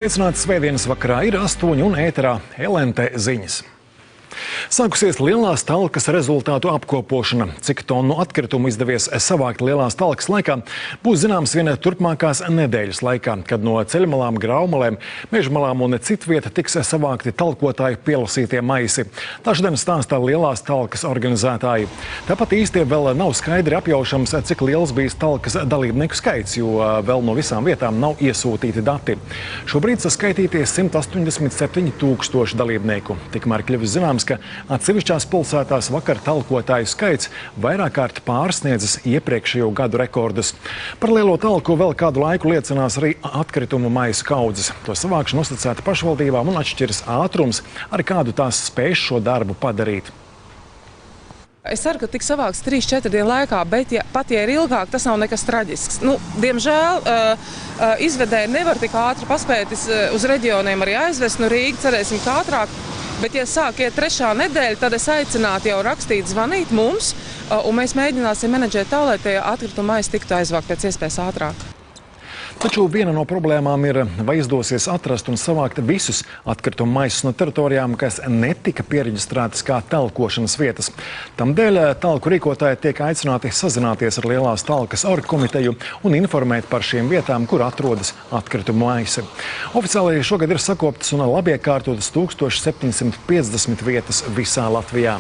Sveicināti svētdienas vakarā, ir 8 un ēterā LNT ziņas. Sākusies lielās talkas rezultātu apkopošana. Cik tonu atkritumu izdevies savākt lielās talkas laikā, būs zināms vien turpmākās nedēļas laikā, kad no ceļmalām, graumalēm, mežmalām un citvieta tiks savākti talkotāju pielasītie maisi. Tā šodien stāstā lielās talkas organizētāji. Tāpat īsti vēl nav skaidri apjaušams, cik liels bijis talkas dalībnieku skaits, jo vēl no visām vietām nav iesūtīti dati. Šobrīd saskaitīties 187 000 dalībnieku. Tikmēr kļuvis zināms, ka atsevišķās pilsētās vakar talkotāju skaits vairāk kārt pārsniedzis iepriekšējo gadu rekordus. Par lielo talku vēl kādu laiku liecinās arī atkritumu maisu kaudzes. To savākšanu uzticēta pašvaldībām un atšķiras ātrums, ar kādu tās spēj šo darbu padarīt. Es ceru, ka tiks savāks 3–4 dienu laikā, bet pat ja ir ilgāk, tas nav nekas traģisks. Diemžēl izvedēji nevar tik ātri paspēt uz reģioniem arī aizvest. Rīga cerēsim, ka ātrāk. Bet, ja sāk iet 3. nedēļa, tad es aicinātu jau rakstīt, zvanīt mums, un mēs mēģināsim menedžēt tā, lai tie atkrituma maisi tiktu aizvākt pēc iespējas ātrāk. Taču viena no problēmām ir, vai izdosies atrast un savākt visus atkritumu maisus no teritorijām, kas netika piereģistrētas kā talkošanas vietas. Tamdēļ talku rīkotāji tiek aicināti sazināties ar Lielās talkas orgkomiteju un informēt par šīm vietām, kur atrodas atkritumu maisi. Oficiāli šogad ir sakoptas un labiekārtotas 1750 vietas visā Latvijā.